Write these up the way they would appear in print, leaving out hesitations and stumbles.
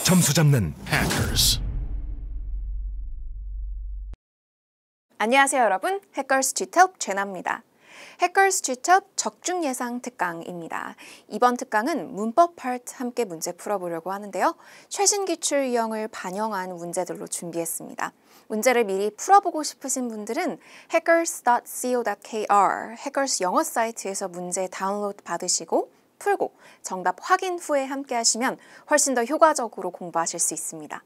점수 잡는 Hackers. 안녕하세요 여러분, 해커스 GTOP 제나입니다. 해커스 GTOP 적중 예상 특강입니다. 이번 특강은 문법 파트 함께 문제 풀어보려고 하는데요. 최신 기출 유형을 반영한 문제들로 준비했습니다. 문제를 미리 풀어보고 싶으신 분들은 hackers.co.kr 해커스 영어 사이트에서 문제 다운로드 받으시고 풀고 정답 확인 후에 함께 하시면 훨씬 더 효과적으로 공부하실 수 있습니다.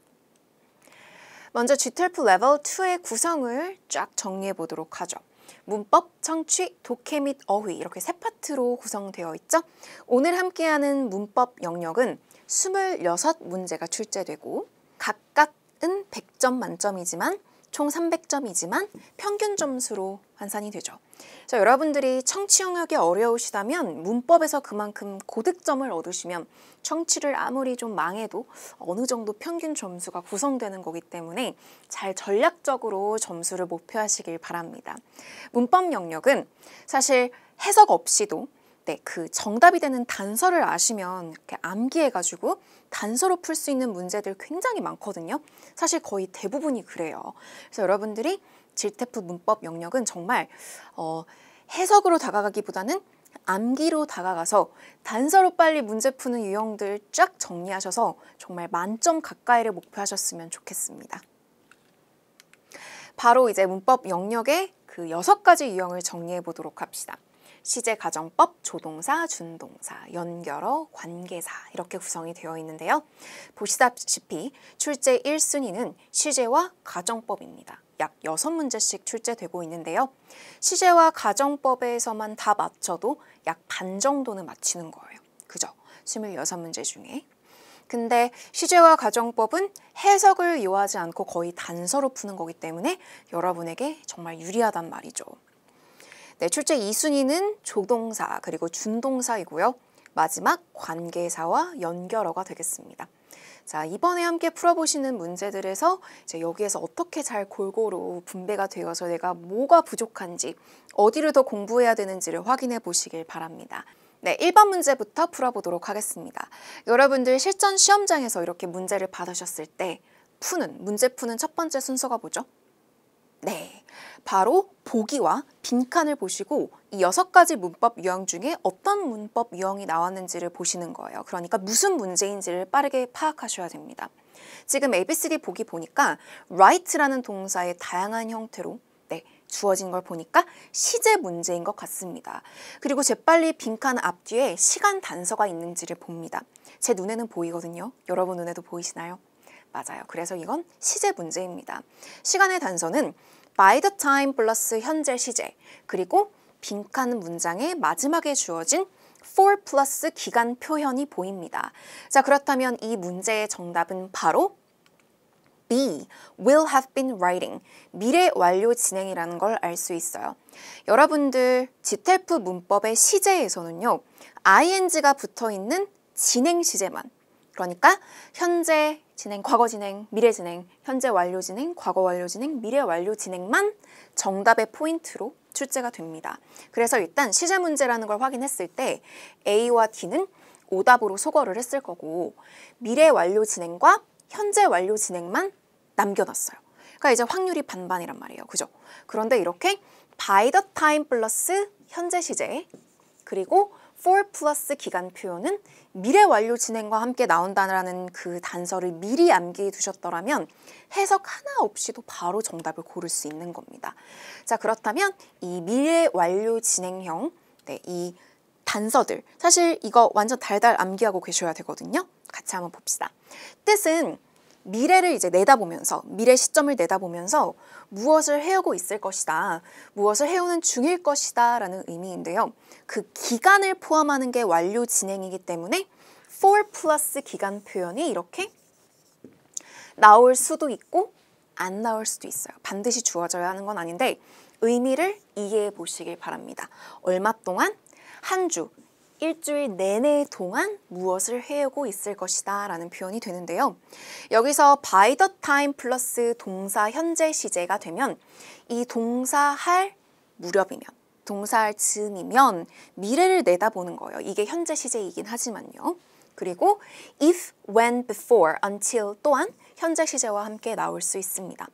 먼저 GTOP 레벨 2의 구성을 쫙 정리해 보도록 하죠. 문법, 청취, 독해 및 어휘 이렇게 세 파트로 구성되어 있죠. 오늘 함께하는 문법 영역은 26문제가 출제되고 각각은 100점 만점이지만 총 300점이지만 평균 점수로 환산이 되죠. 자, 여러분들이 청취 영역이 어려우시다면 문법에서 그만큼 고득점을 얻으시면 청취를 아무리 좀 망해도 어느 정도 평균 점수가 구성되는 거기 때문에 잘 전략적으로 점수를 목표하시길 바랍니다. 문법 영역은 사실 해석 없이도 그 정답이 되는 단서를 아시면 이렇게 암기해가지고 단서로 풀 수 있는 문제들 굉장히 많거든요. 사실 거의 대부분이 그래요. 그래서 여러분들이 GTOP 문법 영역은 정말 해석으로 다가가기보다는 암기로 다가가서 단서로 빨리 문제 푸는 유형들 쫙 정리하셔서 정말 만점 가까이를 목표하셨으면 좋겠습니다. 바로 이제 문법 영역의 그 6가지 유형을 정리해 보도록 합시다. 시제, 가정법, 조동사, 준동사, 연결어, 관계사 이렇게 구성이 되어 있는데요. 보시다시피 출제 1순위는 시제와 가정법입니다. 약 6문제씩 출제되고 있는데요. 시제와 가정법에서만 다 맞춰도 약 반 정도는 맞히는 거예요. 그죠? 26문제 중에. 근데 시제와 가정법은 해석을 요하지 않고 거의 단서로 푸는 거기 때문에 여러분에게 정말 유리하단 말이죠. 네, 출제 2순위는 조동사 그리고 준동사이고요. 마지막 관계사와 연결어가 되겠습니다. 자, 이번에 함께 풀어보시는 문제들에서 이제 여기에서 어떻게 잘 골고루 분배가 되어서 내가 뭐가 부족한지 어디를 더 공부해야 되는지를 확인해 보시길 바랍니다. 네, 1번 문제부터 풀어보도록 하겠습니다. 여러분들 실전 시험장에서 이렇게 문제를 받으셨을 때 문제 푸는 첫 번째 순서가 뭐죠? 네, 바로 보기와 빈칸을 보시고 이 6가지 문법 유형 중에 어떤 문법 유형이 나왔는지를 보시는 거예요. 그러니까 무슨 문제인지를 빠르게 파악하셔야 됩니다. 지금 ABCD 보기 보니까 write라는 동사의 다양한 형태로 주어진 걸 보니까 시제 문제인 것 같습니다. 그리고 재빨리 빈칸 앞뒤에 시간 단서가 있는지를 봅니다. 제 눈에는 보이거든요. 여러분 눈에도 보이시나요? 맞아요. 그래서 이건 시제 문제입니다. 시간의 단서는 by the time 플러스 현재 시제 그리고 빈칸 문장의 마지막에 주어진 for 플러스 기간 표현이 보입니다. 자, 그렇다면 이 문제의 정답은 바로 B, will have been writing, 미래 완료 진행이라는 걸 알 수 있어요. 여러분들 GTOP 문법의 시제에서는요, ing가 붙어있는 진행 시제만, 그러니까 현재 진행, 과거 진행, 미래 진행, 현재 완료 진행, 과거 완료 진행, 미래 완료 진행만 정답의 포인트로 출제가 됩니다. 그래서 일단 시제 문제라는 걸 확인했을 때 A와 D는 오답으로 소거를 했을 거고 미래 완료 진행과 현재 완료 진행만 남겨놨어요. 그러니까 이제 확률이 반반이란 말이에요. 그죠? 그런데 이렇게 by the time 플러스 현재 시제 그리고 for 플러스 기간 표현은 미래 완료 진행과 함께 나온다는 그 단서를 미리 암기해 두셨더라면 해석 하나 없이도 바로 정답을 고를 수 있는 겁니다. 자, 그렇다면 이 미래 완료 진행형 이 단서들 사실 이거 완전 달달 암기하고 계셔야 되거든요. 같이 한번 봅시다. 뜻은 미래를 이제 내다보면서 미래 시점을 내다보면서 무엇을 해오고 있을 것이다. 무엇을 해오는 중일 것이다 라는 의미인데요. 그 기간을 포함하는 게 완료 진행이기 때문에 for 플러스 기간 표현이 이렇게 나올 수도 있고 안 나올 수도 있어요. 반드시 주어져야 하는 건 아닌데 의미를 이해해 보시길 바랍니다. 얼마 동안? 한 주, 일주일 내내 동안 무엇을 해오고 있을 것이다 라는 표현이 되는데요. 여기서 by the time 플러스 동사 현재 시제가 되면 이 동사 할 무렵이면 동사 할 즈음이면 미래를 내다보는 거예요. 이게 현재 시제이긴 하지만요. 그리고 if, when, before, until 또한 현재 시제와 함께 나올 수 있습니다.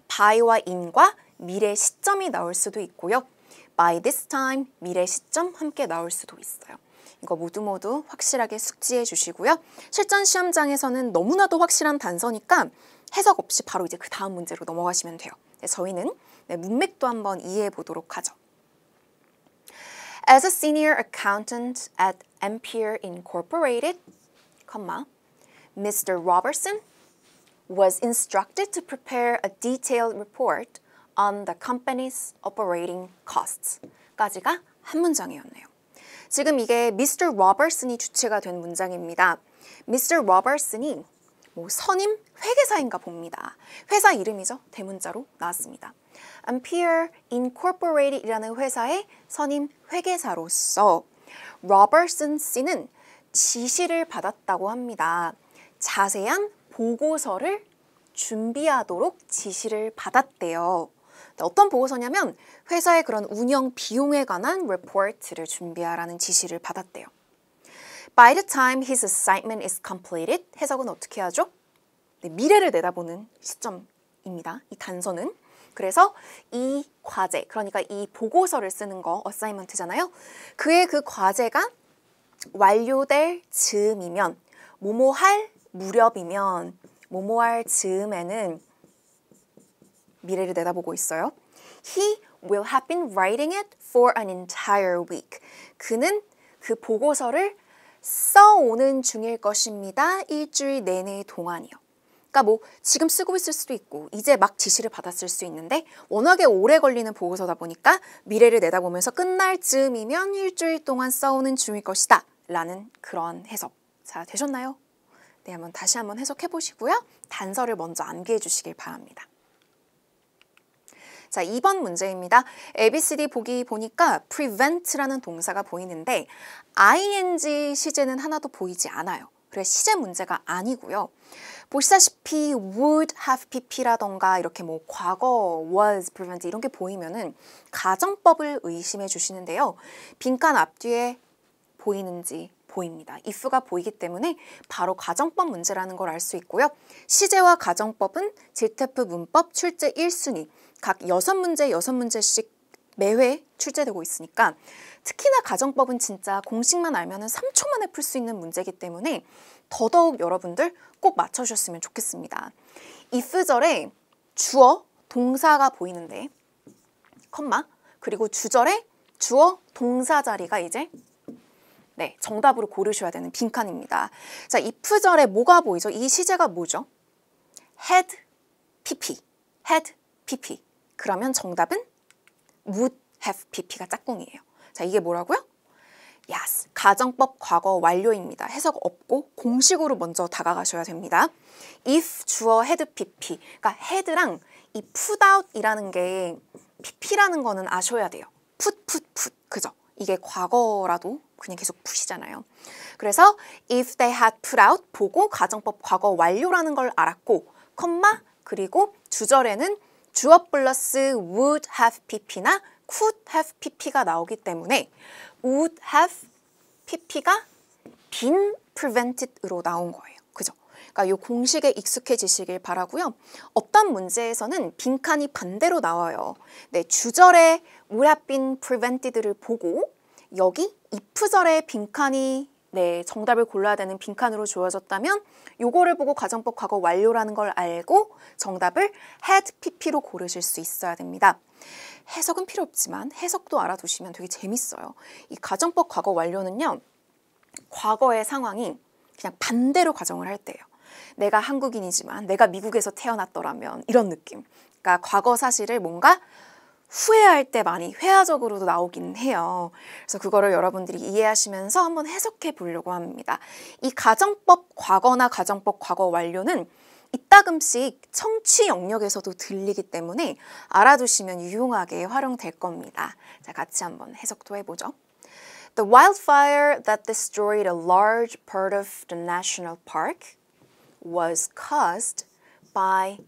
by와 in과 미래 시점이 나올 수도 있고요. by this time, 미래 시점 함께 나올 수도 있어요. 이거 모두 확실하게 숙지해 주시고요. 실전 시험장에서는 너무나도 확실한 단서니까 해석 없이 바로 이제 그 다음 문제로 넘어가시면 돼요. 저희는 문맥도 한번 이해해 보도록 하죠. As a senior accountant at Ampere Incorporated, Mr. Robertson was instructed to prepare a detailed report on the company's operating costs. 까지가 한 문장이었네요. 지금 이게 Mr. Robertson이 주체가 된 문장입니다. Mr. Robertson이 선임 회계사인가 봅니다. 회사 이름이죠. 대문자로 나왔습니다. Ampere Incorporated이라는 회사의 선임 회계사로서 Robertson 씨는 지시를 받았다고 합니다. 자세한 보고서를 준비하도록 지시를 받았대요. 어떤 보고서냐면 회사의 그런 운영 비용에 관한 리포트를 준비하라는 지시를 받았대요. By the time his assignment is completed, 해석은 어떻게 하죠? 미래를 내다보는 시점입니다. 이 단서는. 그래서 이 과제, 그러니까 이 보고서를 쓰는 거, 어사이먼트잖아요. 그의 그 과제가 완료될 즈음이면, 뭐뭐할 무렵이면, 뭐뭐할 즈음에는 미래를 내다보고 있어요. He will have been writing it for an entire week. 그는 그 보고서를 써오는 중일 것입니다. 일주일 내내 동안이요. 그러니까 지금 쓰고 있을 수도 있고 이제 막 지시를 받았을 수 있는데 워낙에 오래 걸리는 보고서다 보니까 미래를 내다보면서 끝날 즈음이면 일주일 동안 써오는 중일 것이다. 라는 그런 해석. 자, 되셨나요? 네, 다시 한번 해석해 보시고요. 단서를 먼저 암기해 주시길 바랍니다. 자, 2번 문제입니다. ABCD 보기 보니까 prevent라는 동사가 보이는데 ing 시제는 하나도 보이지 않아요. 그래서 시제 문제가 아니고요. 보시다시피 would have pp라던가 이렇게 과거 was prevent 이런 게 보이면은 가정법을 의심해 주시는데요. 빈칸 앞뒤에 보이는지 보입니다. if가 보이기 때문에 바로 가정법 문제라는 걸 알 수 있고요. 시제와 가정법은 질테프 문법 출제 1순위 각 6문제씩 매회 출제되고 있으니까 특히나 가정법은 진짜 공식만 알면은 3초 만에 풀 수 있는 문제이기 때문에 더더욱 여러분들 꼭 맞춰주셨으면 좋겠습니다. if절에 주어, 동사가 보이는데 컴마 그리고 주절에 주어, 동사 자리가 이제 정답으로 고르셔야 되는 빈칸입니다. 자, if절에 뭐가 보이죠? 이 시제가 뭐죠? had, pp, had, pp. 그러면 정답은 would have pp가 짝꿍이에요. 자, 이게 뭐라고요? Yes, 가정법 과거 완료입니다. 해석 없고 공식으로 먼저 다가가셔야 됩니다. if 주어 had pp, 그러니까 had랑 이 put out이라는 게 pp라는 거는 아셔야 돼요. put, 그죠? 이게 과거라도 그냥 계속 푸시잖아요. 그래서 if they had put out 보고 가정법 과거 완료라는 걸 알았고 컴마 그리고 주절에는 주어 플러스 would have pp나 could have pp가 나오기 때문에 would have pp가 been prevented으로 나온 거예요. 그죠? 그러니까 이 공식에 익숙해지시길 바라고요. 어떤 문제에서는 빈칸이 반대로 나와요. 네, 주절에 would have been prevented를 보고 여기 if절에 빈칸이 정답을 골라야 되는 빈칸으로 주어졌다면 요거를 보고 가정법 과거 완료라는 걸 알고 정답을 had pp로 고르실 수 있어야 됩니다. 해석은 필요 없지만 해석도 알아두시면 되게 재밌어요. 이 가정법 과거 완료는요. 과거의 상황이 그냥 반대로 가정을 할 때예요. 내가 한국인이지만 내가 미국에서 태어났더라면 이런 느낌. 그러니까 과거 사실을 뭔가 후회할 때 많이 회화적으로도 나오긴 해요. 그래서 그거를 여러분들이 이해하시면서 한번 해석해 보려고 합니다. 이 가정법 과거나 가정법 과거 완료는 이따금씩 청취 영역에서도 들리기 때문에 알아두시면 유용하게 활용될 겁니다. 자, 같이 한번 해석도 해보죠. The wildfire that destroyed a large part of the national park was caused by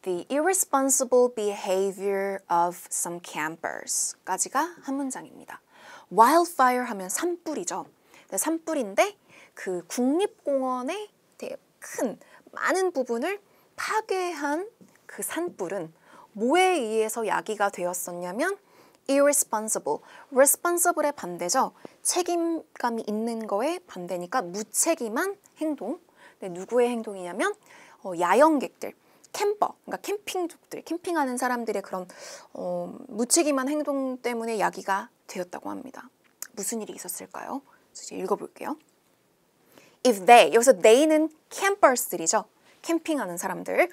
the irresponsible behavior of some campers 까지가 한 문장입니다. wildfire 하면 산불이죠. 산불인데 그 국립공원의 되게 큰 많은 부분을 파괴한 그 산불은 뭐에 의해서 야기가 되었었냐면 irresponsible, responsible의 반대죠. 책임감이 있는 거에 반대니까 무책임한 행동. 네, 누구의 행동이냐면 야영객들, 캠퍼, 그러니까 캠핑족들, 캠핑하는 사람들의 그런 무책임한 행동 때문에 야기가 되었다고 합니다. 무슨 일이 있었을까요? 이제 읽어볼게요. If they, 여기서 they는 campers들이죠. 캠핑하는 사람들.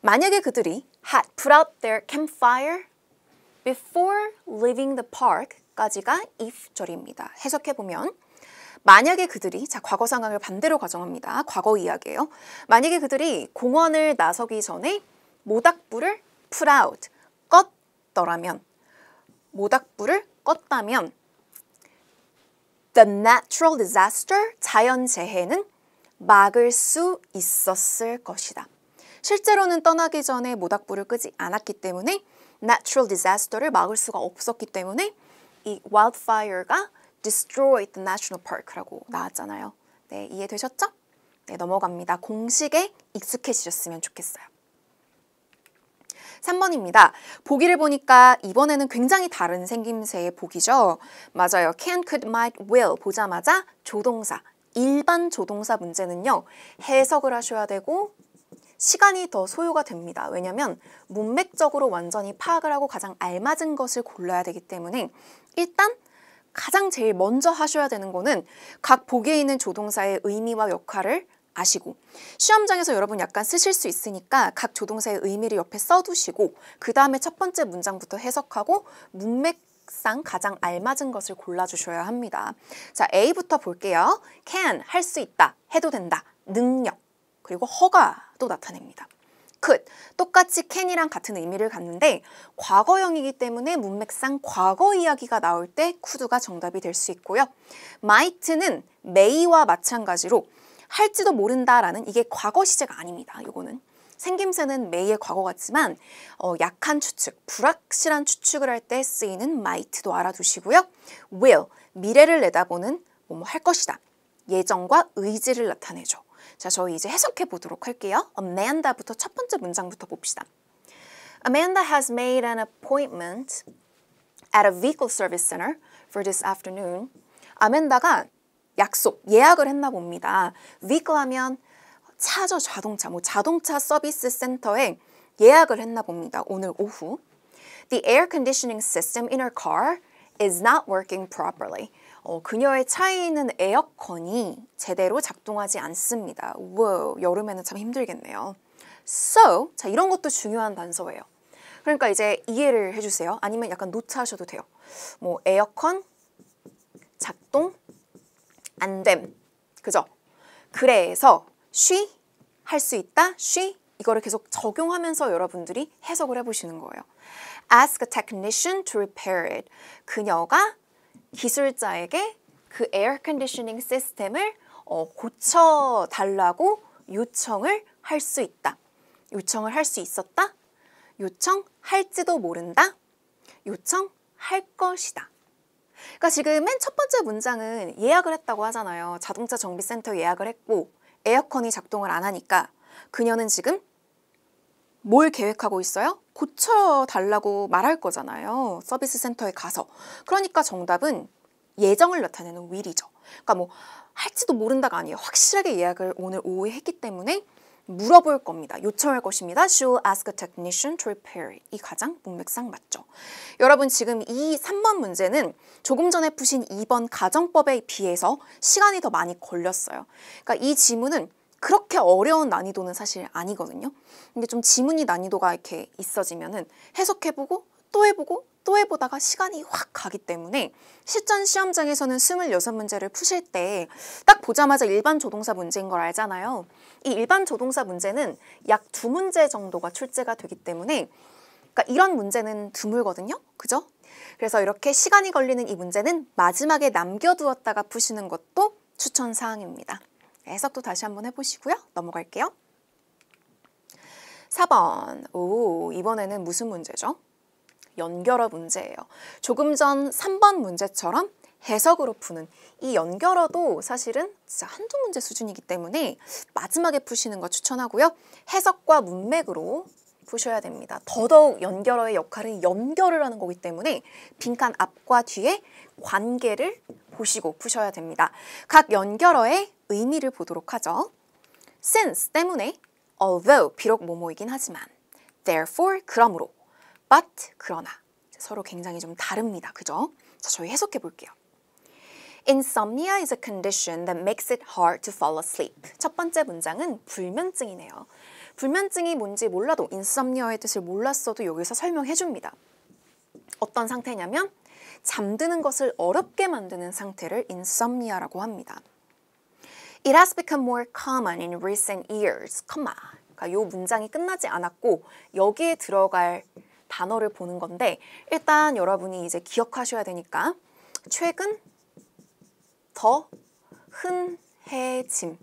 만약에 그들이 had put out their campfire before leaving the park까지가 if 절입니다. 해석해보면 만약에 그들이, 자 과거 상황을 반대로 가정합니다. 과거 이야기예요. 만약에 그들이 공원을 나서기 전에 모닥불을 put out, 껐더라면, 모닥불을 껐다면 the natural disaster, 자연재해는 막을 수 있었을 것이다. 실제로는 떠나기 전에 모닥불을 끄지 않았기 때문에 natural disaster를 막을 수가 없었기 때문에 이 wildfire가 destroyed the national park라고 나왔잖아요. 네, 이해되셨죠? 네, 넘어갑니다. 공식에 익숙해지셨으면 좋겠어요. 3번입니다. 보기를 보니까 이번에는 굉장히 다른 생김새의 보기죠. 맞아요. can, could, might, will 보자마자 조동사, 일반 조동사 문제는요. 해석을 하셔야 되고 시간이 더 소요가 됩니다. 왜냐하면 문맥적으로 완전히 파악을 하고 가장 알맞은 것을 골라야 되기 때문에 일단 가장 제일 먼저 하셔야 되는 거는 각 보기에 있는 조동사의 의미와 역할을 아시고 시험장에서 여러분 약간 쓰실 수 있으니까 각 조동사의 의미를 옆에 써두시고 그 다음에 첫 번째 문장부터 해석하고 문맥상 가장 알맞은 것을 골라주셔야 합니다. 자, A부터 볼게요. can, 할 수 있다, 해도 된다, 능력, 그리고 허가도 나타냅니다. could, 똑같이 can이랑 같은 의미를 갖는데 과거형이기 때문에 문맥상 과거 이야기가 나올 때 could가 정답이 될 수 있고요. might는 may와 마찬가지로 할지도 모른다라는 이게 과거 시제가 아닙니다. 이거는 생김새는 may의 과거 같지만 약한 추측, 불확실한 추측을 할 때 쓰이는 might도 알아두시고요. will, 미래를 내다보는 뭐뭐 할 것이다. 예정과 의지를 나타내죠. 자, 저희 이제 해석해 보도록 할게요. Amanda부터 첫 번째 문장부터 봅시다. Amanda has made an appointment at a vehicle service center for this afternoon. 아멘다가 약속, 예약을 했나 봅니다. vehicle 하면 차죠, 자동차. 뭐 자동차 서비스 센터에 예약을 했나 봅니다. 오늘 오후. The air conditioning system in her car is not working properly. 그녀의 차에 있는 에어컨이 제대로 작동하지 않습니다. 우와, 여름에는 참 힘들겠네요. So, 자, 이런 것도 중요한 단서예요. 그러니까 이제 이해를 해주세요. 아니면 약간 노트하셔도 돼요. 뭐 에어컨 작동 안 됨. 그죠? 그래서 she 할 수 있다, she 이거를 계속 적용하면서 여러분들이 해석을 해보시는 거예요. Ask a technician to repair it. 그녀가 기술자에게 그 에어 컨디셔닝 시스템을 고쳐달라고 요청을 할 수 있다. 요청을 할 수 있었다. 요청할지도 모른다. 요청할 것이다. 그러니까 지금 맨 첫 번째 문장은 예약을 했다고 하잖아요. 자동차 정비센터 예약을 했고 에어컨이 작동을 안 하니까 그녀는 지금 뭘 계획하고 있어요? 고쳐달라고 말할 거잖아요. 서비스 센터에 가서. 그러니까 정답은 예정을 나타내는 will이죠. 그러니까 뭐 할지도 모른다가 아니에요. 확실하게 예약을 오늘 오후에 했기 때문에 물어볼 겁니다. 요청할 것입니다. She will ask a technician to repair it. 이 가장 문맥상 맞죠. 여러분 지금 이 3번 문제는 조금 전에 푸신 2번 가정법에 비해서 시간이 더 많이 걸렸어요. 그러니까 이 지문은 그렇게 어려운 난이도는 사실 아니거든요. 근데 좀 지문이 난이도가 이렇게 있어지면은 해석해보고 또 해보고 또 해보다가 시간이 확 가기 때문에 실전 시험장에서는 26문제를 푸실 때 딱 보자마자 일반 조동사 문제인 걸 알잖아요. 이 일반 조동사 문제는 약 2문제 정도가 출제가 되기 때문에 그러니까 이런 문제는 드물거든요. 그죠? 그래서 이렇게 시간이 걸리는 이 문제는 마지막에 남겨두었다가 푸시는 것도 추천사항입니다. 해석도 다시 한번 해보시고요. 넘어갈게요. 4번. 오, 이번에는 무슨 문제죠? 연결어 문제예요. 조금 전 3번 문제처럼 해석으로 푸는 이 연결어도 사실은 진짜 한두 문제 수준이기 때문에 마지막에 푸시는 거 추천하고요. 해석과 문맥으로 푸셔야 됩니다. 더더욱 연결어의 역할은 연결을 하는 거기 때문에 빈칸 앞과 뒤에 관계를 보시고 푸셔야 됩니다. 각 연결어의 의미를 보도록 하죠. since 때문에, although 비록 뭐뭐이긴 하지만, therefore 그러므로, but 그러나 서로 굉장히 좀 다릅니다. 그죠? 자, 저희 해석해 볼게요. Insomnia is a condition that makes it hard to fall asleep. 첫 번째 문장은 불면증이네요. 불면증이 뭔지 몰라도 insomnia의 뜻을 몰랐어도 여기서 설명해 줍니다. 어떤 상태냐면 잠드는 것을 어렵게 만드는 상태를 insomnia라고 합니다. It has become more common in recent years, 그러니까 이 문장이 끝나지 않았고 여기에 들어갈 단어를 보는 건데 일단 여러분이 이제 기억하셔야 되니까 최근 더 흔해짐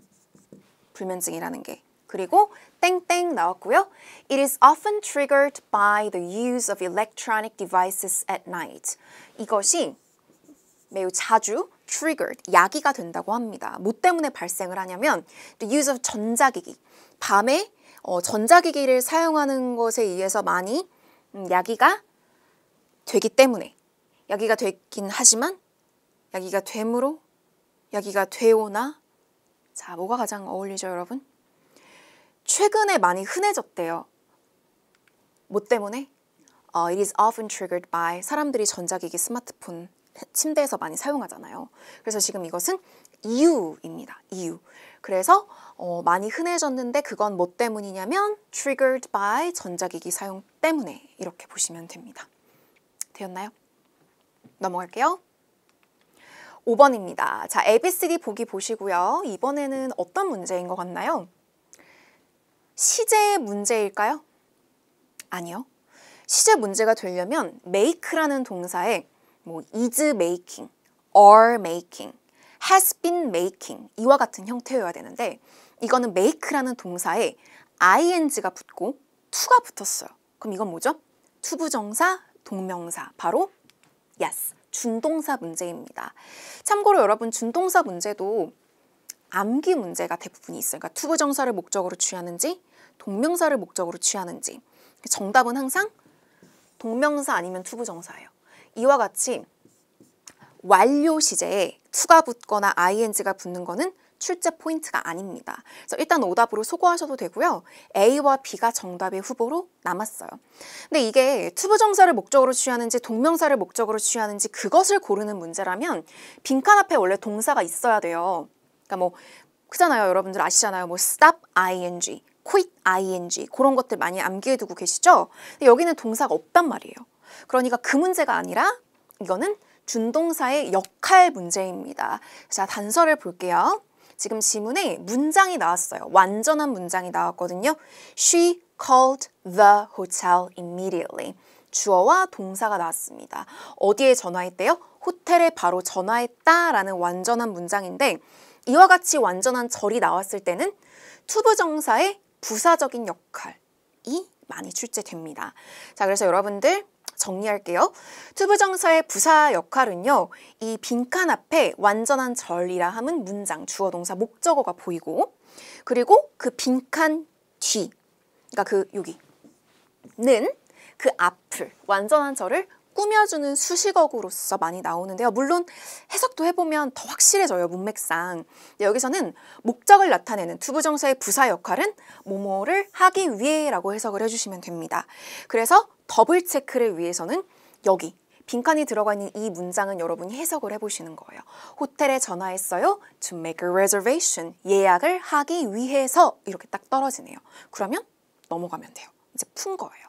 불면증이라는 게 그리고 땡땡 나왔고요. It is often triggered by the use of electronic devices at night. 이것이 매우 자주 triggered, 야기가 된다고 합니다. 뭐 때문에 발생을 하냐면 the use of 전자기기, 밤에 전자기기를 사용하는 것에 의해서 많이 야기가 되기 때문에 야기가 되긴 하지만 야기가 되므로 야기가 되오나 자 뭐가 가장 어울리죠 여러분? 최근에 많이 흔해졌대요. 뭐 때문에? It is often triggered by 사람들이 전자기기 스마트폰 침대에서 많이 사용하잖아요. 그래서 지금 이것은 이유입니다. 이유. 그래서 많이 흔해졌는데 그건 뭐 때문이냐면 triggered by 전자기기 사용 때문에 이렇게 보시면 됩니다. 되었나요? 넘어갈게요. 5번입니다. 자, ABCD 보기 보시고요. 이번에는 어떤 문제인 것 같나요? 시제 문제일까요? 아니요. 시제 문제가 되려면 make라는 동사에 뭐 is making, are making, has been making 이와 같은 형태여야 되는데 이거는 make라는 동사에 ing가 붙고 to가 붙었어요. 그럼 이건 뭐죠? 투부정사, 동명사, 바로 yes, 준동사 문제입니다. 참고로 여러분 준동사 문제도 암기 문제가 대부분 있어요. 그러니까 투부정사를 목적으로 취하는지 동명사를 목적으로 취하는지 정답은 항상 동명사 아니면 투부정사예요. 이와 같이 완료 시제에 to가 붙거나 ing가 붙는 거는 출제 포인트가 아닙니다. 그래서 일단 오답으로 소거하셔도 되고요. A와 B가 정답의 후보로 남았어요. 근데 이게 투부정사를 목적으로 취하는지 동명사를 목적으로 취하는지 그것을 고르는 문제라면 빈칸 앞에 원래 동사가 있어야 돼요. 그러니까 뭐 그잖아요. 여러분들 아시잖아요. 뭐 stop ing, quit ing 그런 것들 많이 암기해두고 계시죠? 근데 여기는 동사가 없단 말이에요. 그러니까 그 문제가 아니라 이거는 준동사의 역할 문제입니다. 자, 단서를 볼게요. 지금 지문에 문장이 나왔어요. 완전한 문장이 나왔거든요. She called the hotel immediately. 주어와 동사가 나왔습니다. 어디에 전화했대요? 호텔에 바로 전화했다라는 완전한 문장인데 이와 같이 완전한 절이 나왔을 때는 투부정사의 부사적인 역할이 많이 출제됩니다. 자, 그래서 여러분들 정리할게요. 투부정사의 부사 역할은요. 이 빈칸 앞에 완전한 절이라 함은 문장, 주어, 동사, 목적어가 보이고 그리고 그 빈칸 뒤, 그러니까 그 여기는 그 앞을 완전한 절을 꾸며주는 수식어구로서 많이 나오는데요. 물론 해석도 해보면 더 확실해져요. 문맥상. 여기서는 목적을 나타내는 투부정사의 부사 역할은 뭐뭐를 하기 위해라고 해석을 해주시면 됩니다. 그래서 더블 체크를 위해서는 여기 빈칸이 들어가 있는 이 문장은 여러분이 해석을 해보시는 거예요. 호텔에 전화했어요. To make a reservation. 예약을 하기 위해서 이렇게 딱 떨어지네요. 그러면 넘어가면 돼요. 이제 푼 거예요.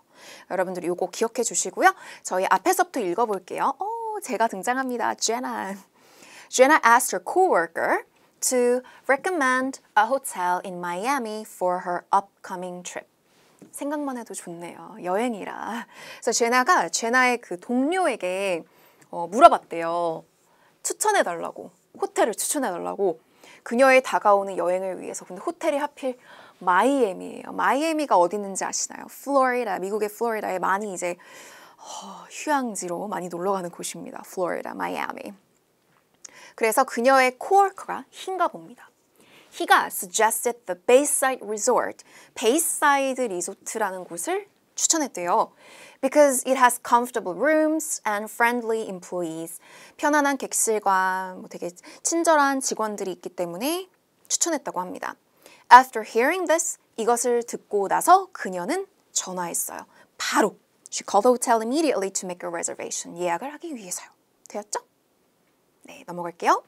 여러분들이 이거 기억해 주시고요. 저희 앞에서부터 읽어볼게요. 제가 등장합니다. Jenna. Jenna asked her coworker to recommend a hotel in Miami for her upcoming trip. 생각만 해도 좋네요. 여행이라. 그래서 제나의 그 동료에게 물어봤대요. 추천해달라고. 호텔을 추천해달라고. 그녀의 다가오는 여행을 위해서. 근데 호텔이 하필 마이애미예요. 마이애미가 어디 있는지 아시나요? 플로리다, 미국의 플로리다에 많이 이제 휴양지로 많이 놀러 가는 곳입니다. 플로리다, 마이애미. 그래서 그녀의 coworker가 He인가 봅니다. He가 suggested the Bayside Resort, 베이사이드 리조트라는 곳을 추천했대요. Because it has comfortable rooms and friendly employees. 편안한 객실과 되게 친절한 직원들이 있기 때문에 추천했다고 합니다. After hearing this, 이것을 듣고 나서 그녀는 전화했어요. 바로 She called the hotel immediately to make a reservation. 예약을 하기 위해서요. 되었죠? 네, 넘어갈게요.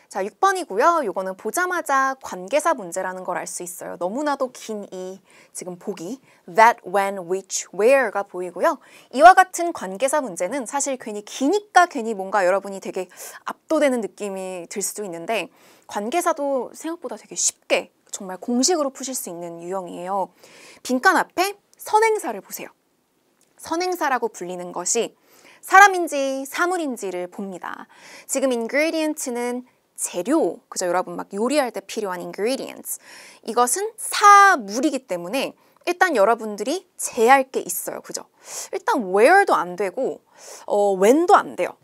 자, 6번이고요. 요거는 보자마자 관계사 문제라는 걸 알 수 있어요. 너무나도 긴 이 지금 보기 that, when, which, where가 보이고요. 이와 같은 관계사 문제는 사실 괜히 기니까 괜히 뭔가 여러분이 되게 압도되는 느낌이 들 수도 있는데 관계사도 생각보다 되게 쉽게 정말 공식으로 푸실 수 있는 유형이에요. 빈칸 앞에 선행사를 보세요. 선행사라고 불리는 것이 사람인지 사물인지를 봅니다. 지금 ingredient는 재료, 그죠? 여러분 막 요리할 때 필요한 ingredients. 이것은 사물이기 때문에 일단 여러분들이 제할 게 있어요. 그죠? 일단 where도 안 되고 when도 안 돼요.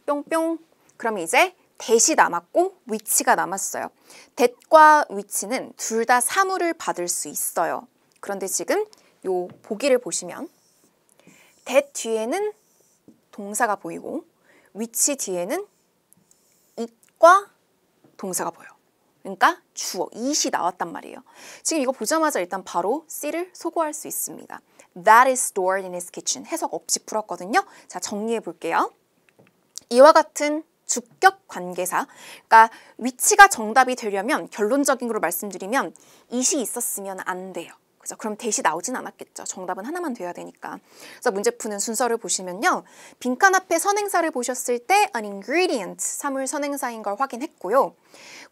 뿅뿅. 그럼 이제 that이 남았고 which가 남았어요. that과 which는 둘 다 사물을 받을 수 있어요. 그런데 지금 요 보기를 보시면 that 뒤에는 동사가 보이고 which 뒤에는 과 동사가 보여. 그러니까 주어, it이 나왔단 말이에요. 지금 이거 보자마자 일단 바로 C를 소거할 수 있습니다. That is stored in his kitchen. 해석 없이 풀었거든요. 자, 정리해 볼게요. 이와 같은 주격 관계사, 그러니까 which가 정답이 되려면 결론적인 걸로 말씀드리면 it이 있었으면 안 돼요. 그죠? 그럼 that이 나오진 않았겠죠. 정답은 하나만 돼야 되니까. 그래서 문제 푸는 순서를 보시면요. 빈칸 앞에 선행사를 보셨을 때 an ingredient, 사물 선행사인 걸 확인했고요.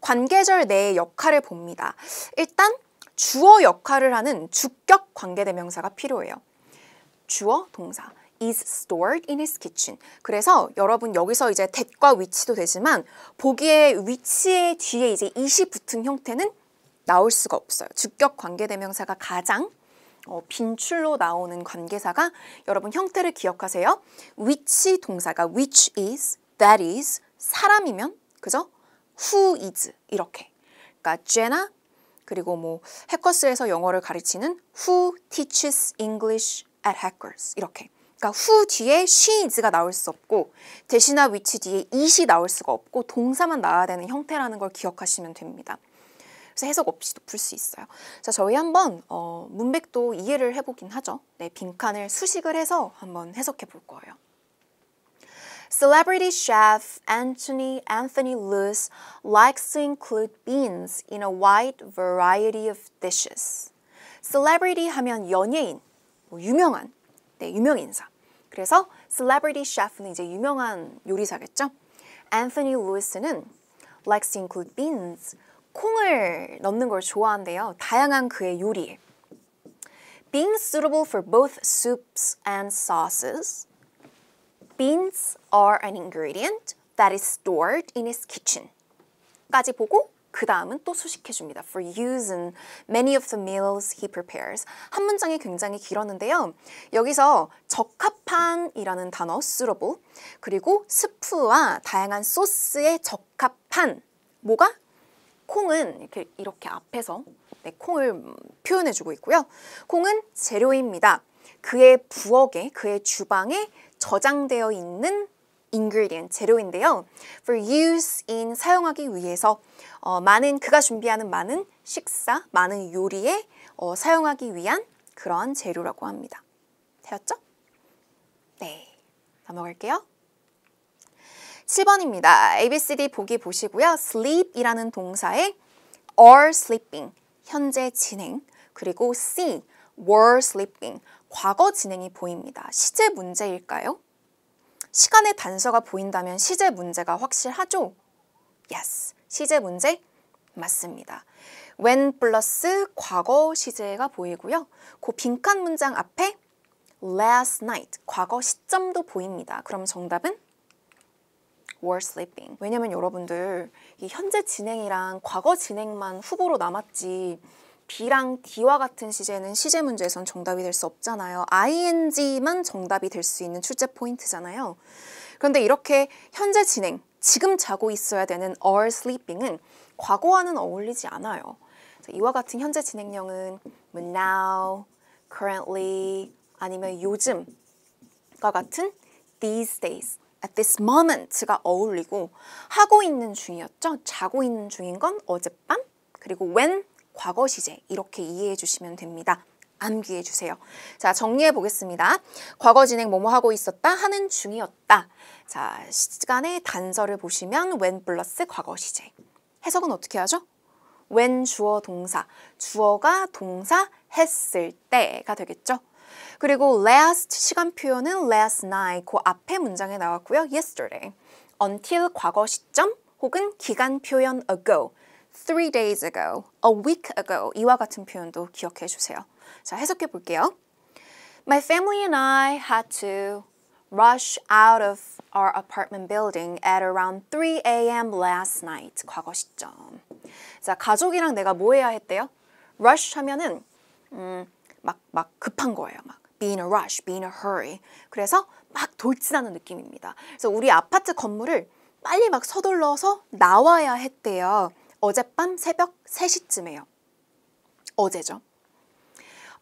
관계절 내의 역할을 봅니다. 일단 주어 역할을 하는 주격 관계대명사가 필요해요. 주어, 동사. is stored in his kitchen. 그래서 여러분 여기서 이제 that과 which도 되지만 보기에 which의 뒤에 이제 it이 붙은 형태는 나올 수가 없어요. 주격 관계대명사가 가장 빈출로 나오는 관계사가 여러분 형태를 기억하세요. which 동사가 which is, that is, 사람이면 그죠? who is 이렇게. 그러니까 Jenna 그리고 뭐 해커스에서 영어를 가르치는 who teaches English at Hackers 이렇게. 그러니까 who 뒤에 she is가 나올 수 없고 대신에 which 뒤에 it이 나올 수가 없고 동사만 나와야 되는 형태라는 걸 기억하시면 됩니다. 그래서 해석 없이도 풀 수 있어요. 자, 저희 한번 문맥도 이해를 해보긴 하죠. 네, 빈칸을 수식을 해서 한번 해석해 볼 거예요. Celebrity chef Anthony Lewis likes to include beans in a wide variety of dishes. Celebrity 하면 연예인, 뭐 유명한, 네, 유명인사. 그래서 celebrity chef는 이제 유명한 요리사겠죠. Anthony Lewis는 likes to include beans. 콩을 넣는 걸 좋아한대요. 다양한 그의 요리에. Being suitable for both soups and sauces, beans are an ingredient that is stored in his kitchen. 까지 보고 그 다음은 또 수식해줍니다. For use in many of the meals he prepares. 한 문장이 굉장히 길었는데요. 여기서 적합한이라는 단어, suitable, 그리고 스프와 다양한 소스에 적합한, 뭐가? 콩은 이렇게 앞에서 네, 콩을 표현해주고 있고요. 콩은 재료입니다. 그의 부엌에, 그의 주방에 저장되어 있는 ingredient, 재료인데요. For use in, 사용하기 위해서 그가 준비하는 많은 식사, 많은 요리에 사용하기 위한 그러한 재료라고 합니다. 되었죠? 네, 넘어갈게요. 7번입니다. ABCD 보기 보시고요. sleep이라는 동사에 are sleeping, 현재 진행, 그리고 C, were sleeping, 과거 진행이 보입니다. 시제 문제일까요? 시간의 단서가 보인다면 시제 문제가 확실하죠? Yes, 시제 문제 맞습니다. when 플러스 과거 시제가 보이고요. 그 빈칸 문장 앞에 last night, 과거 시점도 보입니다. 그럼 정답은 were sleeping. 왜냐면 여러분들 이 현재 진행이랑 과거 진행만 후보로 남았지 B랑 D와 같은 시제는 시제 문제에선 정답이 될 수 없잖아요. ing만 정답이 될 수 있는 출제 포인트잖아요. 그런데 이렇게 현재 진행, 지금 자고 있어야 되는 are sleeping은 과거와는 어울리지 않아요. 이와 같은 현재 진행형은 now, currently, 아니면 요즘과 같은 these days, at this moment가 어울리고 하고 있는 중이었죠. 자고 있는 중인 건 어젯밤, 그리고 when, 과거 시제 이렇게 이해해 주시면 됩니다. 암기해 주세요. 자, 정리해 보겠습니다. 과거 진행 뭐뭐 하고 있었다, 하는 중이었다. 자, 시간의 단서를 보시면 when 플러스 과거 시제. 해석은 어떻게 하죠? when 주어 동사, 주어가 동사 했을 때가 되겠죠. 그리고 last 시간 표현은 last night, 그 앞에 문장에 나왔고요. yesterday. until 과거 시점 혹은 기간 표현 ago, 3 days ago, a week ago 이와 같은 표현도 기억해 주세요. 자, 해석해 볼게요. My family and I had to rush out of our apartment building at around 3 a.m. last night. 과거 시점. 자, 가족이랑 내가 뭐 해야 했대요? rush 하면은 막 급한 거예요. 막 be in a rush, be in a hurry. 그래서 막 돌진하는 느낌입니다. 그래서 우리 아파트 건물을 빨리 막 서둘러서 나와야 했대요. 어젯밤 새벽 3시쯤에요. 어제죠.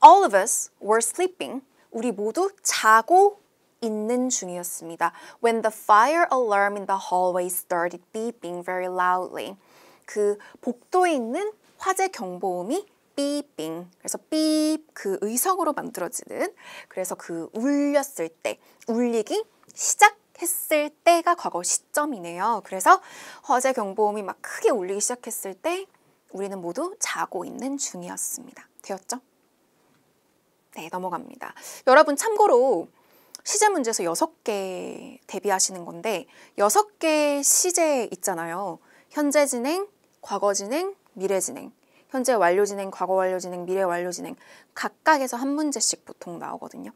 All of us were sleeping. 우리 모두 자고 있는 중이었습니다. When the fire alarm in the hallway started beeping very loudly. 그 복도에 있는 화재 경보음이 beeping. 그래서 beep 그 의성으로 만들어지는. 그래서 그 울렸을 때, 울리기 시작했을 때가 과거 시점이네요. 그래서 화재 경보음이 막 크게 울리기 시작했을 때 우리는 모두 자고 있는 중이었습니다. 되었죠? 네, 넘어갑니다. 여러분 참고로 시제 문제에서 6개 대비하시는 건데 6개 시제 있잖아요. 현재 진행, 과거 진행, 미래 진행. 현재 완료 진행, 과거 완료 진행, 미래 완료 진행. 각각에서 한 문제씩 보통 나오거든요.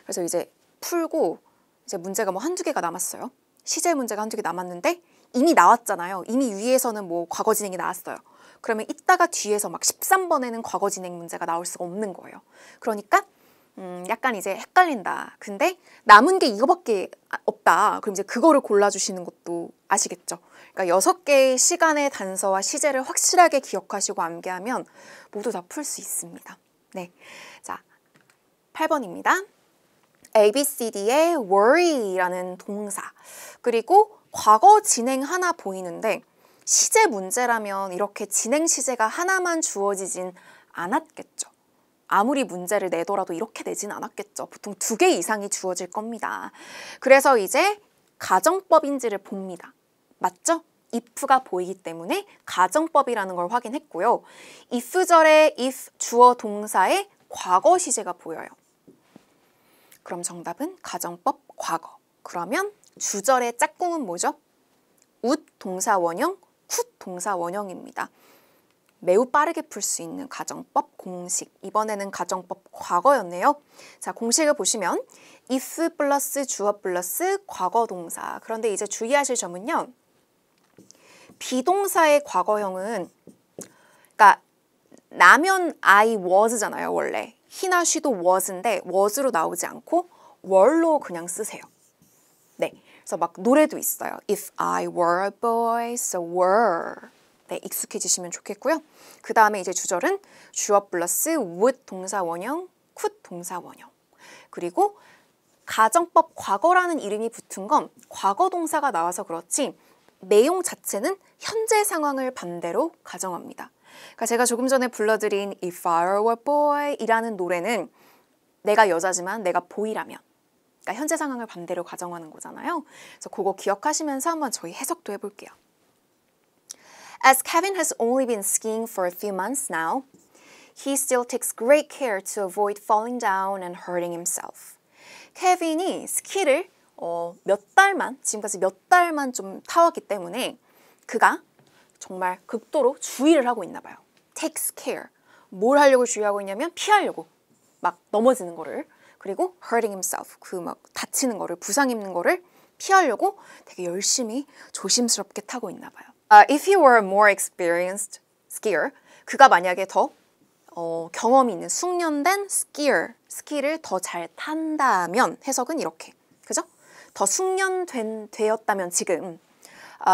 그래서 이제 풀고 이제 문제가 뭐 한두 개가 남았어요. 시제 문제가 한두 개 남았는데 이미 나왔잖아요. 이미 위에서는 뭐 과거 진행이 나왔어요. 그러면 이따가 뒤에서 막 13번에는 과거 진행 문제가 나올 수가 없는 거예요. 그러니까 약간 이제 헷갈린다. 근데 남은 게 이거밖에 없다. 그럼 이제 그거를 골라주시는 것도 아시겠죠? 그러니까 6개의 시간의 단서와 시제를 확실하게 기억하시고 암기하면 모두 다 풀 수 있습니다. 네, 자 8번입니다. ABCD의 worry라는 동사 그리고 과거 진행 하나 보이는데 시제 문제라면 이렇게 진행 시제가 하나만 주어지진 않았겠죠. 아무리 문제를 내더라도 이렇게 내진 않았겠죠. 보통 2개 이상이 주어질 겁니다. 그래서 이제 가정법인지를 봅니다. 맞죠? if가 보이기 때문에 가정법이라는 걸 확인했고요. if절에 if 주어 동사의 과거 시제가 보여요. 그럼 정답은 가정법 과거. 그러면 주절의 짝꿍은 뭐죠? would 동사 원형, could 동사 원형입니다. 매우 빠르게 풀 수 있는 가정법 공식. 이번에는 가정법 과거였네요. 자, 공식을 보시면 if 플러스 주어 플러스 과거 동사. 그런데 이제 주의하실 점은요. 비동사의 과거형은 그러니까 나면 I was잖아요. 원래. he나 she도 was인데 was로 나오지 않고 were로 그냥 쓰세요. 네, 그래서 막 노래도 있어요. If I were a boy, so were. 네, 익숙해지시면 좋겠고요. 그 다음에 이제 주절은 주어 플러스 would 동사 원형, could 동사 원형. 그리고 가정법 과거라는 이름이 붙은 건 과거 동사가 나와서 그렇지 내용 자체는 현재 상황을 반대로 가정합니다. 그러니까 제가 조금 전에 불러드린 If I were a boy 이라는 노래는 내가 여자지만 내가 보이라면 그러니까 현재 상황을 반대로 가정하는 거잖아요. 그래서 그거 기억하시면서 한번 저희 해석도 해볼게요. As Kevin has only been skiing for a few months now, he still takes great care to avoid falling down and hurting himself. 케빈이 스키를 지금까지 몇 달만 좀 타왔기 때문에 그가 정말 극도로 주의를 하고 있나 봐요. takes care. 뭘 하려고 주의하고 있냐면 피하려고. 막 넘어지는 거를. 그리고 hurting himself. 그 막 다치는 거를, 부상 입는 거를 피하려고 되게 열심히 조심스럽게 타고 있나 봐요. If he were a more experienced skier, 그가 만약에 더 경험이 있는 숙련된 skier, 스키를 더 잘 탄다면 해석은 이렇게. 그죠? 더 숙련되었다면 지금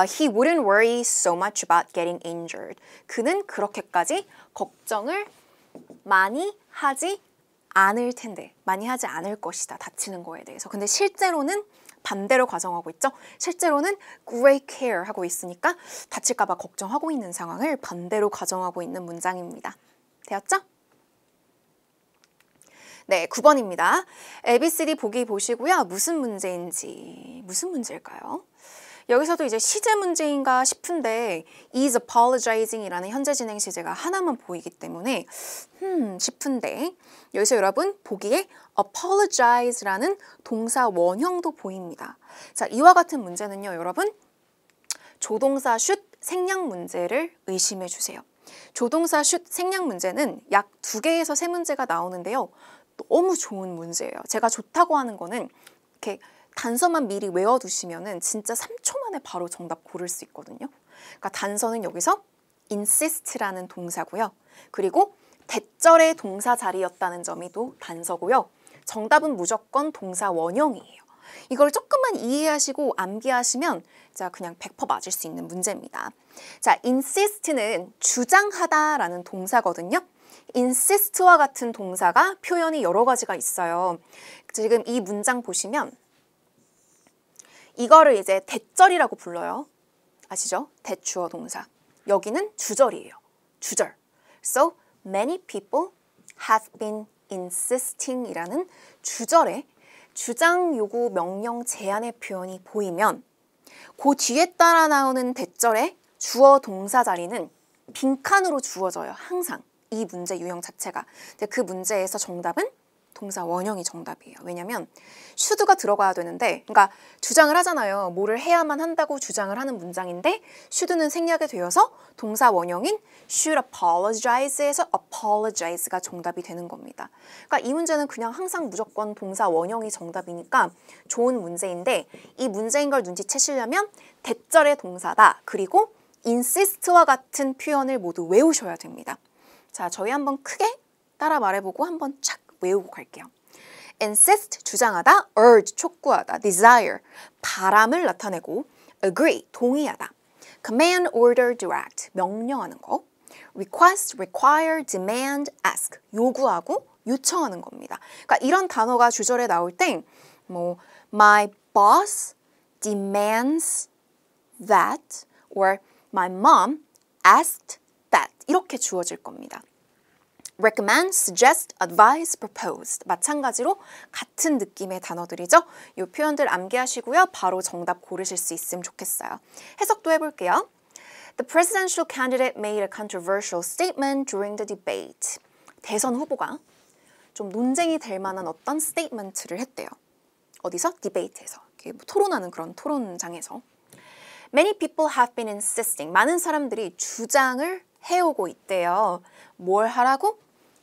he wouldn't worry so much about getting injured. 그는 그렇게까지 걱정을 많이 하지 않을 텐데, 많이 하지 않을 것이다. 다치는 거에 대해서. 근데 실제로는 반대로 가정하고 있죠. 실제로는 great care 하고 있으니까 다칠까 봐 걱정하고 있는 상황을 반대로 가정하고 있는 문장입니다. 되었죠? 네, 9번입니다. ABCD 보기 보시고요. 무슨 문제일까요? 여기서도 이제 시제 문제인가 싶은데 is apologizing 이라는 현재 진행 시제가 하나만 보이기 때문에 싶은데 여기서 여러분 보기에 apologize라는 동사 원형도 보입니다. 자, 이와 같은 문제는요, 여러분 조동사 should 생략 문제를 의심해 주세요. 조동사 should 생략 문제는 약 2개에서 3문제가 나오는데요. 너무 좋은 문제예요. 제가 좋다고 하는 거는 이렇게 단서만 미리 외워두시면은 진짜 3초 만에 바로 정답 고를 수 있거든요. 그러니까 단서는 여기서 insist라는 동사고요. 그리고 대절의 동사 자리였다는 점이 또 단서고요. 정답은 무조건 동사 원형이에요. 이걸 조금만 이해하시고 암기하시면 자 그냥 100% 맞을 수 있는 문제입니다. 자, insist는 주장하다라는 동사거든요. insist와 같은 동사가 표현이 여러 가지가 있어요. 지금 이 문장 보시면 이거를 이제 대절이라고 불러요. 아시죠? 대주어 동사. 여기는 주절이에요. 주절. So many people have been insisting 이라는 주절에 주장, 요구, 명령, 제안의 표현이 보이면 그 뒤에 따라 나오는 대절의 주어 동사 자리는 빈칸으로 주어져요. 항상. 이 문제 유형 자체가. 그 문제에서 정답은 동사 원형이 정답이에요. 왜냐면 should가 들어가야 되는데, 그러니까 주장을 하잖아요. 뭐를 해야만 한다고 주장을 하는 문장인데 should는 생략이 되어서 동사 원형인 should apologize에서 apologize가 정답이 되는 겁니다. 그러니까 이 문제는 그냥 항상 무조건 동사 원형이 정답이니까 좋은 문제인데 이 문제인 걸 눈치채시려면 대절의 동사다. 그리고 insist와 같은 표현을 모두 외우셔야 됩니다. 자, 저희 한번 크게 따라 말해보고 한번 쫙 외우고 갈게요. insist, 주장하다, urge, 촉구하다, desire, 바람을 나타내고, agree, 동의하다, command, order, direct, 명령하는 거, request, require, demand, ask, 요구하고 요청하는 겁니다. 그러니까 이런 단어가 주절에 나올 때 뭐 my boss demands that or my mom asked that 이렇게 주어질 겁니다. recommend, suggest, advise, propose 마찬가지로 같은 느낌의 단어들이죠. 이 표현들 암기하시고요. 바로 정답 고르실 수 있으면 좋겠어요. 해석도 해볼게요. The presidential candidate made a controversial statement during the debate. 대선 후보가 좀 논쟁이 될 만한 어떤 스테이트먼트를 했대요. 어디서? 디베이트에서. 토론하는 그런 토론장에서. Many people have been insisting. 많은 사람들이 주장을 해오고 있대요. 뭘 하라고?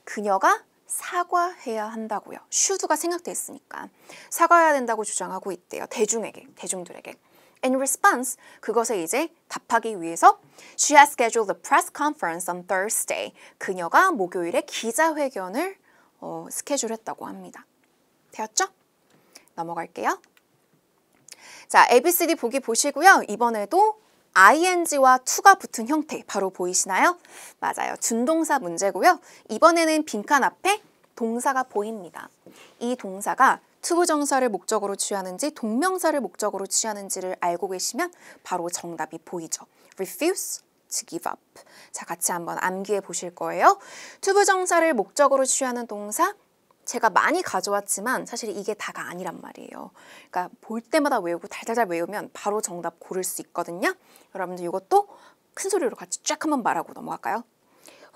그녀가 사과해야 한다고요. should가 생략돼 있으니까. 사과해야 된다고 주장하고 있대요. 대중들에게. In response, 그것에 이제 답하기 위해서 She has scheduled a press conference on Thursday. 그녀가 목요일에 기자회견을 스케줄했다고 합니다. 되었죠? 넘어갈게요. 자, ABCD 보기 보시고요. 이번에도 ing와 to가 붙은 형태 바로 보이시나요? 맞아요. 준동사 문제고요. 이번에는 빈칸 앞에 동사가 보입니다. 이 동사가 투부정사를 목적으로 취하는지 동명사를 목적으로 취하는지를 알고 계시면 바로 정답이 보이죠. refuse, to give up. 자, 같이 한번 암기해 보실 거예요. 투부정사를 목적으로 취하는 동사 제가 많이 가져왔지만 사실 이게 다가 아니란 말이에요. 그러니까 볼 때마다 외우고 달달달 외우면 바로 정답 고를 수 있거든요. 여러분들 이것도 큰 소리로 같이 쫙 한번 말하고 넘어갈까요?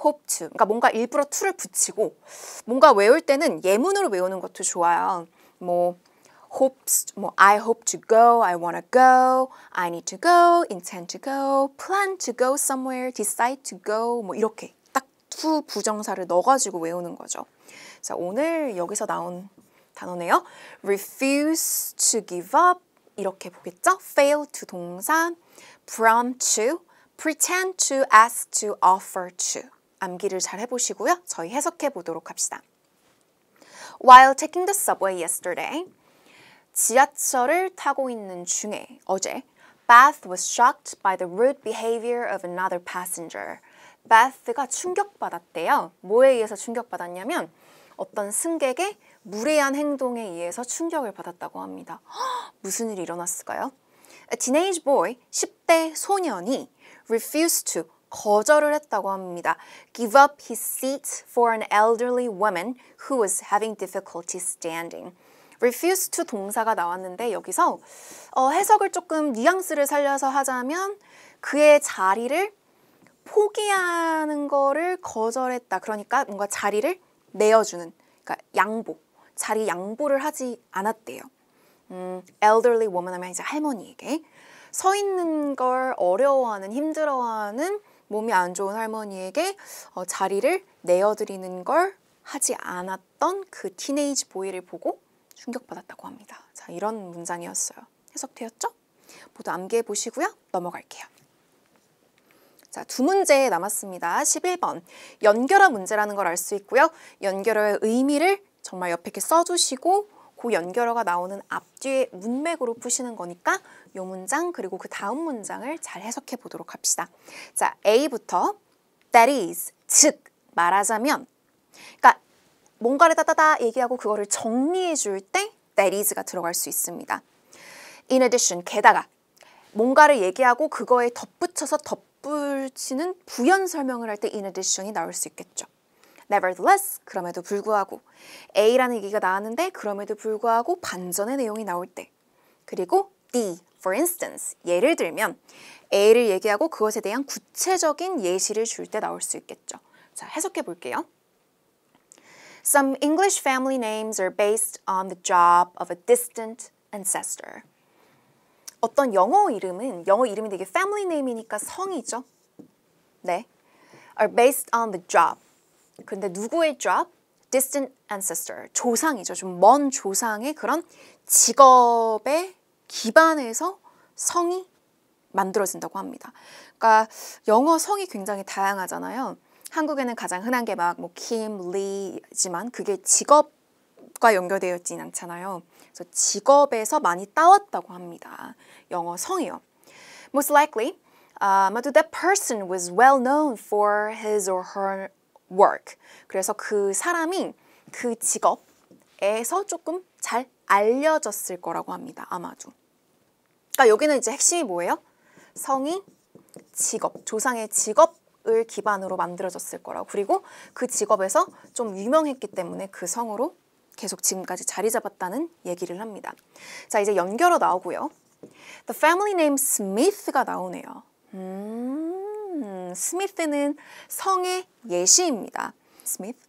hope to. 그러니까 뭔가 일부러 to를 붙이고 뭔가 외울 때는 예문으로 외우는 것도 좋아요. I hope to go, I wanna go, I need to go, intend to go, plan to go somewhere, decide to go 이렇게 딱 to 부정사를 넣어가지고 외우는 거죠. 자, 오늘 여기서 나온 단어네요. refuse to give up 이렇게 보겠죠? fail to 동사, prompt to, pretend to, ask to, offer to 암기를 잘 해보시고요. 저희 해석해 보도록 합시다. While taking the subway yesterday, 지하철을 타고 있는 중에 어제 Beth was shocked by the rude behavior of another passenger. Beth가 충격받았대요. 뭐에 의해서 충격받았냐면 어떤 승객의 무례한 행동에 의해서 충격을 받았다고 합니다. 무슨 일이 일어났을까요? A teenage boy, 10대 소년이 refused to, 거절을 했다고 합니다. Give up his seat for an elderly woman who was having difficulty standing. refuse to 동사가 나왔는데 여기서 해석을 조금 뉘앙스를 살려서 하자면 그의 자리를 포기하는 거를 거절했다. 그러니까 뭔가 자리를 내어주는, 그러니까 양보, 자리 양보를 하지 않았대요. elderly woman 하면 이제 할머니에게 서 있는 걸 어려워하는, 힘들어하는 몸이 안 좋은 할머니에게 자리를 내어드리는 걸 하지 않았던 그 티네이지 보이를 보고 충격받았다고 합니다. 자, 이런 문장이었어요. 해석되었죠? 모두 암기해 보시고요. 넘어갈게요. 자, 두 문제 남았습니다. 11번. 연결어 문제라는 걸 알 수 있고요. 연결어의 의미를 정말 옆에 이렇게 써주시고 그 연결어가 나오는 앞뒤의 문맥으로 푸시는 거니까 이 문장 그리고 그 다음 문장을 잘 해석해 보도록 합시다. 자, A부터 that is, 즉 말하자면, 그러니까 뭔가를 따다다 얘기하고 그거를 정리해 줄 때 that is가 들어갈 수 있습니다. In addition, 게다가 뭔가를 얘기하고 그거에 덧붙여서 덧붙이는 부연 설명을 할 때 in addition이 나올 수 있겠죠. Nevertheless, 그럼에도 불구하고 A라는 얘기가 나왔는데 그럼에도 불구하고 반전의 내용이 나올 때, 그리고 D, for instance, 예를 들면 A를 얘기하고 그것에 대한 구체적인 예시를 줄 때 나올 수 있겠죠. 자, 해석해 볼게요. Some English family names are based on the job of a distant ancestor. 어떤 영어 이름이 되게 family name이니까 성이죠. 네, are based on the job. 근데 누구의 job? distant ancestor, 조상이죠. 좀 먼 조상의 그런 직업에 기반해서 성이 만들어진다고 합니다. 그러니까 영어 성이 굉장히 다양하잖아요. 한국에는 가장 흔한 게 막 뭐 킴, 리지만 그게 직업과 연결되어 있진 않잖아요. 그래서 직업에서 많이 따왔다고 합니다. 영어 성이요. Most likely, that person was well known for his or her work. 그래서 그 사람이 그 직업에서 조금 잘 알려졌을 거라고 합니다. 아마도. 그러니까 여기는 이제 핵심이 뭐예요? 성이 직업, 조상의 직업을 기반으로 만들어졌을 거라고. 그리고 그 직업에서 좀 유명했기 때문에 그 성으로 계속 지금까지 자리 잡았다는 얘기를 합니다. 자, 이제 연결어 나오고요. The family name Smith가 나오네요. 스미스는 성의 예시입니다. Smith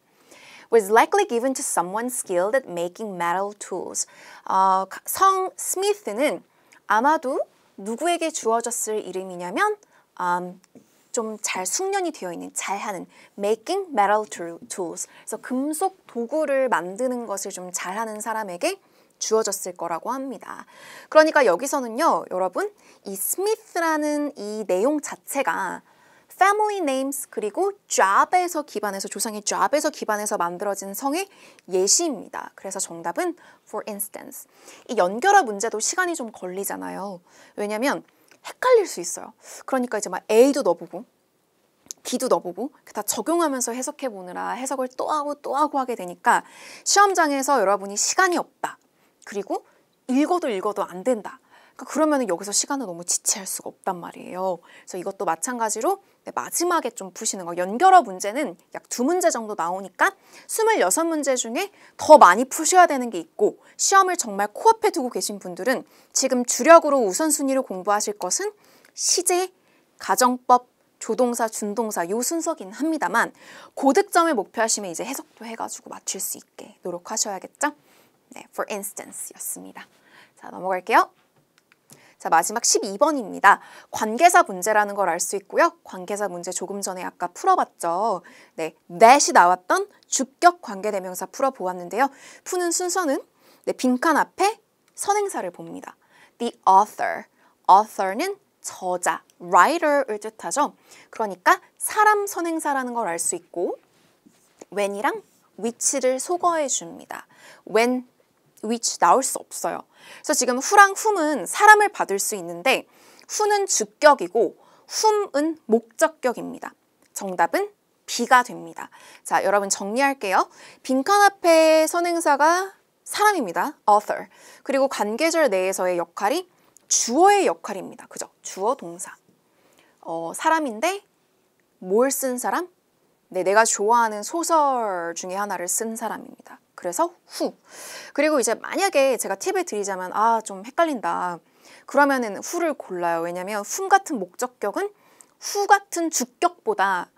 was likely given to someone skilled at making metal tools. 성 스미스는 아마도 누구에게 주어졌을 이름이냐면 좀 잘 숙련이 되어 있는, 잘하는 making metal tools. 그래서 금속 도구를 만드는 것을 좀 잘하는 사람에게 주어졌을 거라고 합니다. 그러니까 여기서는요, 여러분, 이 스미스라는 이 내용 자체가 family names 그리고 job에서 기반해서, 조상의 job에서 기반해서 만들어진 성의 예시입니다. 그래서 정답은 for instance. 이 연결어 문제도 시간이 좀 걸리잖아요. 왜냐면 헷갈릴 수 있어요. 그러니까 이제 막 A도 넣어보고 B도 넣어보고 다 적용하면서 해석해 보느라 해석을 또 하고 하게 되니까 시험장에서 여러분이 시간이 없다. 그리고 읽어도 안 된다. 그러면 여기서 시간을 너무 지체할 수가 없단 말이에요. 그래서 이것도 마찬가지로 마지막에 좀 푸시는 거. 연결어 문제는 약 2문제 정도 나오니까 26문제 중에 더 많이 푸셔야 되는 게 있고, 시험을 정말 코앞에 두고 계신 분들은 지금 주력으로 우선순위로 공부하실 것은 시제, 가정법, 조동사, 준동사 요 순서긴 합니다만 고득점을 목표하시면 이제 해석도 해가지고 맞출 수 있게 노력하셔야겠죠? 네, for instance 였습니다. 자, 넘어갈게요. 자, 마지막 12번입니다. 관계사 문제라는 걸 알 수 있고요. 관계사 문제 조금 전에 아까 풀어봤죠. 네, that이 나왔던 주격 관계대명사 풀어보았는데요. 푸는 순서는 빈칸 앞에 선행사를 봅니다. The author는 저자, writer을 뜻하죠. 그러니까 사람 선행사라는 걸 알 수 있고 when이랑 which를 소거해 줍니다. when which 나올 수 없어요. 그래서 지금 who랑 whom은 사람을 받을 수 있는데 who는 주격이고 whom은 목적격입니다. 정답은 B가 됩니다. 자, 여러분 정리할게요. 빈칸 앞에 선행사가 사람입니다. author. 그리고 관계절 내에서의 역할이 주어의 역할입니다. 그죠? 주어 동사. 사람인데 뭘 쓴 사람? 네, 내가 좋아하는 소설 중에 하나를 쓴 사람입니다. 그래서 who. 그리고 이제 만약에 제가 팁을 드리자면 좀 헷갈린다. 그러면은 who를 골라요. 왜냐면 whom 같은 목적격은 who 같은 주격보다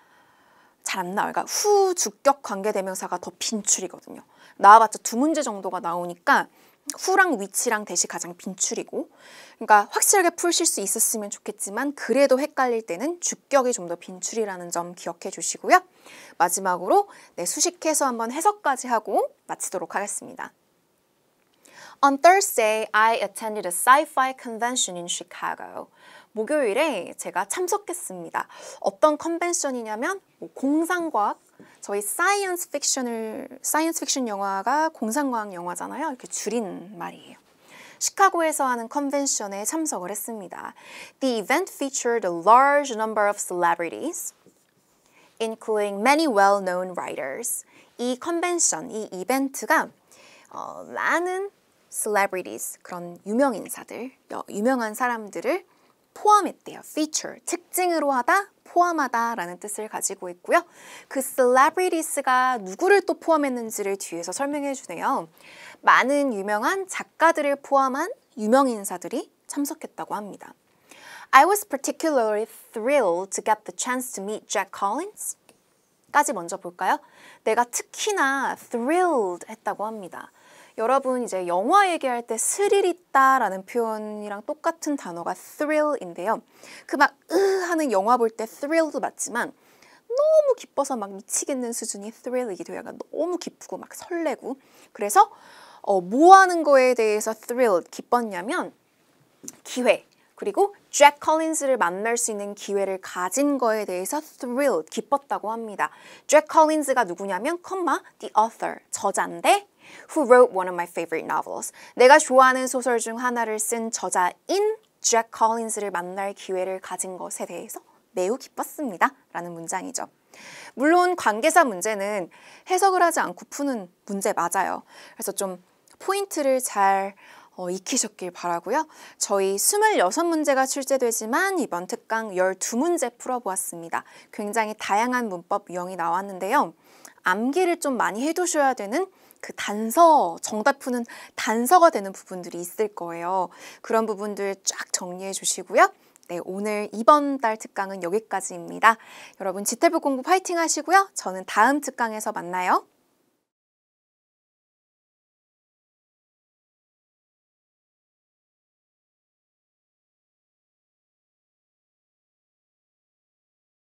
잘 안 나와요. 그러니까 who 주격 관계대명사가 더 빈출이거든요. 나와봤자 2문제 정도가 나오니까 who랑 which랑 대시 가장 빈출이고, 그러니까 확실하게 푸실 수 있었으면 좋겠지만 그래도 헷갈릴 때는 주격이 좀 더 빈출이라는 점 기억해 주시고요. 마지막으로 수식해서 한번 해석까지 하고 마치도록 하겠습니다. On Thursday, I attended a sci-fi convention in Chicago. 목요일에 제가 참석했습니다. 어떤 컨벤션이냐면 공상과학, 저희 사이언스 픽션 영화가 공상과학 영화잖아요. 이렇게 줄인 말이에요. 시카고에서 하는 컨벤션에 참석을 했습니다. The event featured a large number of celebrities, including many well-known writers. 이 컨벤션, 이 이벤트가 많은 celebrities, 그런 유명인사들, 유명한 사람들을 포함했대요. feature, 특징으로 하다, 포함하다 라는 뜻을 가지고 있고요. 그 celebrities가 누구를 또 포함했는지를 뒤에서 설명해 주네요. 많은 유명한 작가들을 포함한 유명인사들이 참석했다고 합니다. I was particularly thrilled to get the chance to meet Jack Collins. 까지 먼저 볼까요? 내가 특히나 thrilled 했다고 합니다. 여러분 이제 영화 얘기할 때 스릴 있다라는 표현이랑 똑같은 단어가 thrill인데요. 그 막 하는 영화 볼 때 thrill도 맞지만 너무 기뻐서 막 미치겠는 수준이 thrill이기도 해요. 너무 기쁘고 막 설레고. 그래서 뭐 하는 거에 대해서 thrilled, 기뻤냐면 기회, 그리고 잭 컬린스를 만날 수 있는 기회를 가진 거에 대해서 thrilled, 기뻤다고 합니다. 잭 컬린스가 누구냐면, the author, 저자인데 who wrote one of my favorite novels. 내가 좋아하는 소설 중 하나를 쓴 저자인 잭 컬린스를 만날 기회를 가진 것에 대해서 매우 기뻤습니다. 라는 문장이죠. 물론 관계사 문제는 해석을 하지 않고 푸는 문제 맞아요. 그래서 좀 포인트를 잘 익히셨길 바라고요. 저희 26문제가 출제되지만 이번 특강 12문제 풀어보았습니다. 굉장히 다양한 문법 유형이 나왔는데요. 암기를 좀 많이 해두셔야 되는 그 단서, 정답 푸는 단서가 되는 부분들이 있을 거예요. 그런 부분들 쫙 정리해 주시고요. 네, 오늘 이번 달 특강은 여기까지입니다. 여러분 지태부 공부 파이팅 하시고요. 저는 다음 특강에서 만나요.